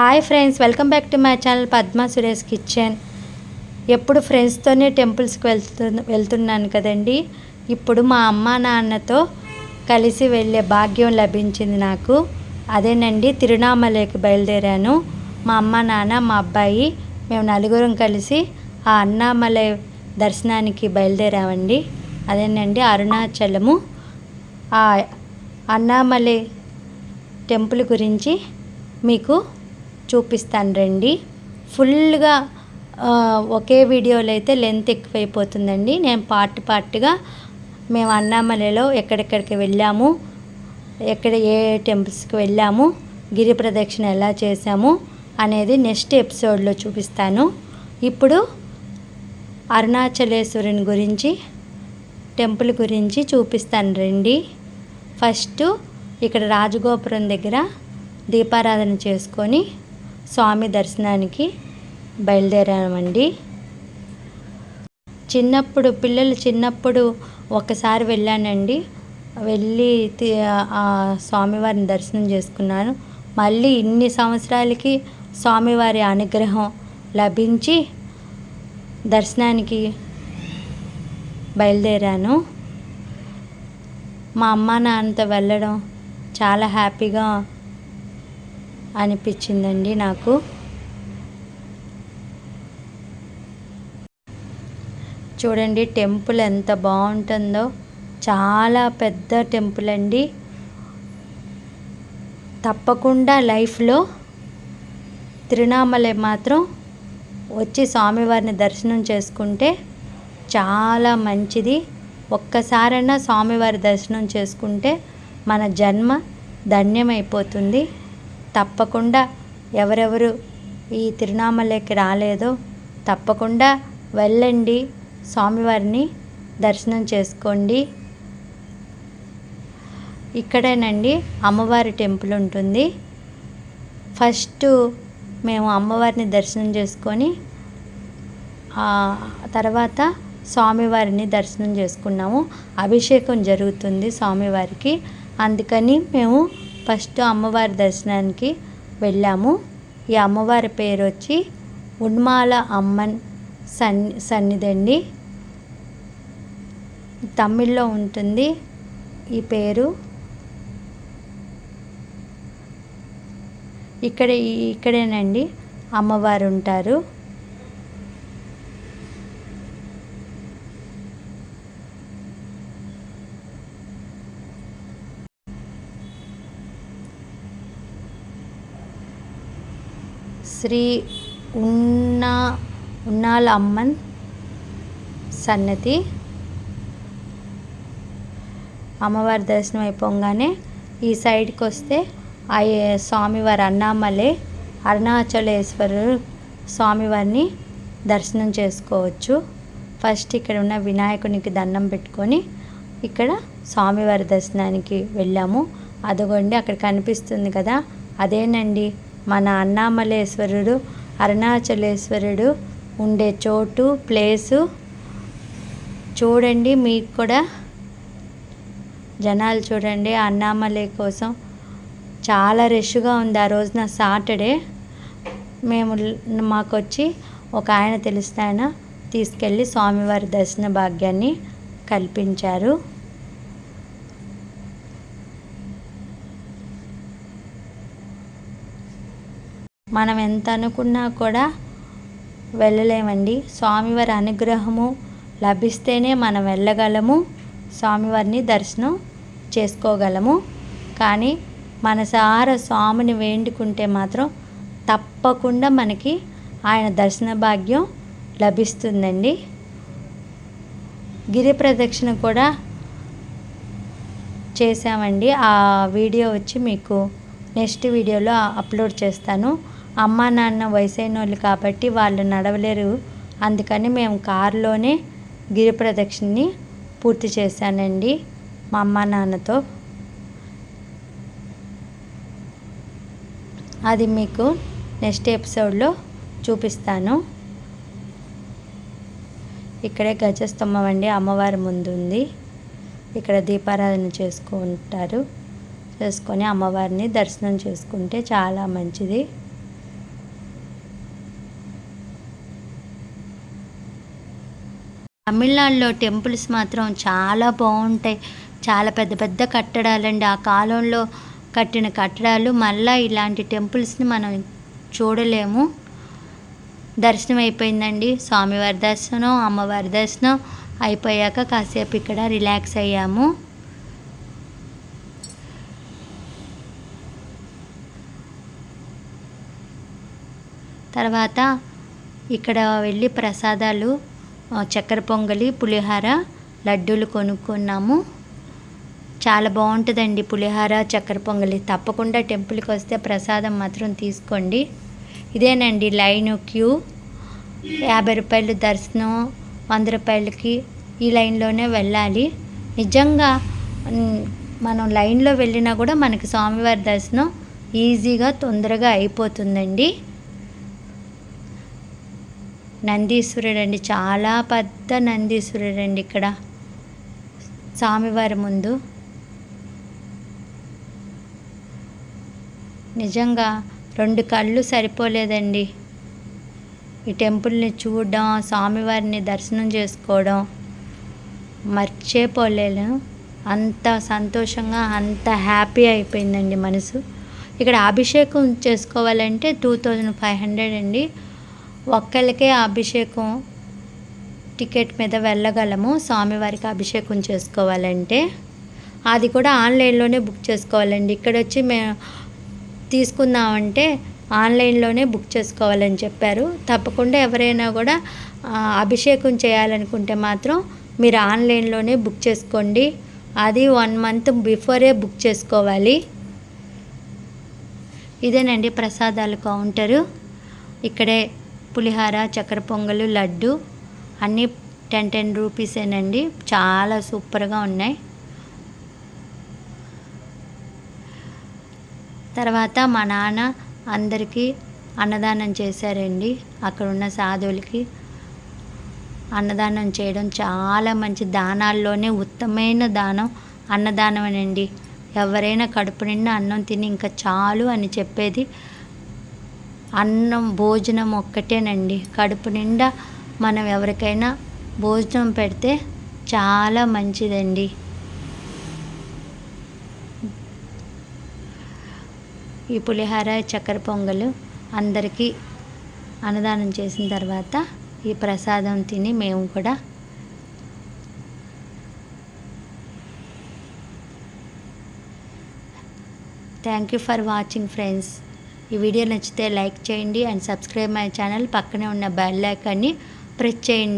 Hi friends, welcome back to my channel Padma Suresh kitchen. ఎప్పుడు ఫ్రెండ్స్తోనే టెంపుల్స్కి వెళ్తున్నాను కదండి. ఇప్పుడు మా అమ్మ నాన్నతో కలిసి వెళ్ళే భాగ్యం లభించింది నాకు. అదేనండి, తిరునామలకి బయలుదేరాను. మా అమ్మ నాన్న మా అబ్బాయి మేము నలుగురం కలిసి ఆ అన్నామలై దర్శనానికి బయలుదేరామండి. అదేనండి అరుణాచలము. ఆ అన్నామలై టెంపుల్ గురించి మీకు చూపిస్తాను రండి. ఫుల్గా ఒకే వీడియోలో అయితే లెంత్ ఎక్కువైపోతుందండి. నేను పార్ట్గా మేము అన్నామలైలో ఎక్కడెక్కడికి వెళ్ళాము, ఏ టెంపుల్స్కి వెళ్ళాము, గిరి ప్రదక్షిణ ఎలా చేసాము అనేది నెక్స్ట్ ఎపిసోడ్లో చూపిస్తాను. ఇప్పుడు అరుణాచలేశ్వరుని గురించి, టెంపుల్ గురించి చూపిస్తాను రండి. ఫస్ట్ ఇక్కడ రాజగోపురం దగ్గర దీపారాధన చేసుకొని స్వామి దర్శనానికి బయలుదేరామండి. పిల్లలు చిన్నప్పుడు ఒకసారి వెళ్ళానండి. వెళ్ళి ఆ స్వామివారిని దర్శనం చేసుకున్నాను. మళ్ళీ ఇన్ని సంవత్సరాలకి స్వామివారి అనుగ్రహం లభించి దర్శనానికి బయలుదేరాను. మా అమ్మ నాన్నతో వెళ్ళడం చాలా హ్యాపీగా అనిపించిందండి నాకు. చూడండి టెంపుల్ ఎంత బాగుంటుందో. చాలా పెద్ద టెంపుల్ అండి. తప్పకుండా లైఫ్లో తిరునామలై మాత్రం వచ్చి స్వామివారిని దర్శనం చేసుకుంటే చాలా మంచిది. ఒక్కసారైనా స్వామివారి దర్శనం చేసుకుంటే మన జన్మ ధన్యమైపోతుంది. తప్పకుండా ఎవరెవరు ఈ తిరునామలైకి రాలేదో తప్పకుండా వెళ్ళండి, స్వామివారిని దర్శనం చేసుకోండి. ఇక్కడేనండి అమ్మవారి టెంపుల్ ఉంటుంది. ఫస్ట్ మేము అమ్మవారిని దర్శనం చేసుకొని తర్వాత స్వామివారిని దర్శనం చేసుకున్నాము. అభిషేకం జరుగుతుంది స్వామివారికి. అందుకని మేము ఫస్ట్ అమ్మవారి దర్శనానికి వెళ్ళాము. ఈ అమ్మవారి పేరు వచ్చి ఉన్మాల అమ్మన్ సన్నిధి. తమిళ్లో ఉంటుంది ఈ పేరు. ఇక్కడేనండి అమ్మవారు ఉంటారు. శ్రీ ఉన్నాల అమ్మన్ సన్నిధి. అమ్మవారి దర్శనం అయిపోగానే ఈ సైడ్కి వస్తే స్వామివారి అరుణాచలేశ్వరుడు స్వామివారిని దర్శనం చేసుకోవచ్చు. ఫస్ట్ ఇక్కడ ఉన్న వినాయకునికి దండం పెట్టుకొని ఇక్కడ స్వామివారి దర్శనానికి వెళ్ళాము. అదిగోండి అక్కడ కనిపిస్తుంది కదా, అదేనండి మన అరుణాచలేశ్వరుడు ఉండే చోటు, ప్లేసు. చూడండి, మీకు కూడా జనాలు చూడండి. అన్నామలై కోసం చాలా రష్గా ఉంది. ఆ రోజున సాటర్డే. మాకు వచ్చి ఒక ఆయన తెలిసిన ఆయన తీసుకెళ్ళి స్వామివారి దర్శన భాగ్యాన్ని కల్పించారు. మనం ఎంత అనుకున్నా కూడా వెళ్ళలేమండి. స్వామివారి అనుగ్రహము లభిస్తేనే మనం వెళ్ళగలము, స్వామివారిని దర్శనం చేసుకోగలము. కానీ మనసారా స్వామిని వేడుకుంటే మాత్రం తప్పకుండా మనకి ఆయన దర్శన భాగ్యం లభిస్తుందండి. గిరి ప్రదక్షిణ కూడా చేసామండి. ఆ వీడియో వచ్చి మీకు నెక్స్ట్ వీడియోలో అప్లోడ్ చేస్తాను. అమ్మ నాన్న వయసైన వాళ్ళు కాబట్టి వాళ్ళు నడవలేరు. అందుకని మేము కారులోనే గిరి ప్రదక్షిణని పూర్తి చేశానండి మా అమ్మ నాన్నతో. అది మీకు నెక్స్ట్ ఎపిసోడ్లో చూపిస్తాను. ఇక్కడే గజస్తంభం అండి, అమ్మవారి ముందు ఉంది. ఇక్కడ దీపారాధన చేసుకుంటారు. చేసుకొని అమ్మవారిని దర్శనం చేసుకుంటే చాలా మంచిది. తమిళనాడులో టెంపుల్స్ మాత్రం చాలా బాగుంటాయి. చాలా పెద్ద పెద్ద కట్టడాలండి. ఆ కాలంలో కట్టిన కట్టడాలు మళ్ళీ ఇలాంటి టెంపుల్స్ని మనం చూడలేము. దర్శనం అయిపోయిందండి. స్వామివారి దర్శనం, అమ్మవారి దర్శనం అయిపోయాక కాసేపు ఇక్కడ రిలాక్స్ అయ్యాము. తర్వాత ఇక్కడ వెళ్ళి ప్రసాదాలు చక్కెర పొంగలి, పులిహార, లడ్డూలు కొనుక్కున్నాము. చాలా బాగుంటుందండి పులిహార, చక్కెర పొంగలి. తప్పకుండా టెంపుల్కి వస్తే ప్రసాదం మాత్రం తీసుకోండి. ఇదేనండి లైను క్యూ. 50 రూపాయలు దర్శనం, 100 రూపాయలకి ఈ లైన్లోనే వెళ్ళాలి. నిజంగా మనం లైన్లో వెళ్ళినా కూడా మనకి స్వామివారి దర్శనం ఈజీగా తొందరగా అయిపోతుందండి. నందీశ్వరుడు అండి, చాలా పెద్ద నందీశ్వరుడు అండి ఇక్కడ స్వామివారి ముందు. నిజంగా 2 కళ్ళు సరిపోలేదండి ఈ టెంపుల్ని చూడడం, స్వామివారిని దర్శనం చేసుకోవడం. మర్చిపోలేను. అంత సంతోషంగా, అంత హ్యాపీ అయిపోయిందండి మనసు. ఇక్కడ అభిషేకం చేసుకోవాలంటే 2500 అండి. ఒక్కళ్ళకే అభిషేకం టికెట్ మీద వెళ్ళగలము స్వామివారికి అభిషేకం చేసుకోవాలంటే. అది కూడా ఆన్లైన్లోనే బుక్ చేసుకోవాలండి. ఇక్కడ వచ్చి మేము తీసుకుందామంటే ఆన్లైన్లోనే బుక్ చేసుకోవాలని చెప్పారు. తప్పకుండా ఎవరైనా కూడా అభిషేకం చేయాలనుకుంటే మాత్రం మీరు ఆన్లైన్లోనే బుక్ చేసుకోండి. అది 1 మంత్ బిఫోరే బుక్ చేసుకోవాలి. ఇదేనండి ప్రసాదాల కౌంటరు. ఇక్కడే పులిహార, చక్కెర పొంగలు, లడ్డు అన్నీ 10 రూపీసేనండి. చాలా సూపర్గా ఉన్నాయి. తర్వాత మా నాన్న అందరికీ అన్నదానం చేశారండి. అక్కడ ఉన్న సాధువులకి అన్నదానం చేయడం చాలా మంచి. దానాల్లోనే ఉత్తమమైన దానం అన్నదానమేనండి. ఎవరైనా కడుపు నిండా అన్నం తిని ఇంకా చాలు అని చెప్పేది అన్నం, భోజనం ఒక్కటేనండి. కడుపు నిండా మనం ఎవరికైనా భోజనం పెడితే చాలా మంచిదండి. ఈ పులిహార, చక్కెర పొంగలు అందరికీ అన్నదానం చేసిన తర్వాత ఈ ప్రసాదం తిని మేము కూడా thank you for watching friends. ఈ వీడియో నచ్చితే లైక్ చేయండి అండ్ సబ్స్క్రైబ్ మై ఛానల్. పక్కనే ఉన్న బెల్ ఐకాన్ని ప్రెస్ చేయండి.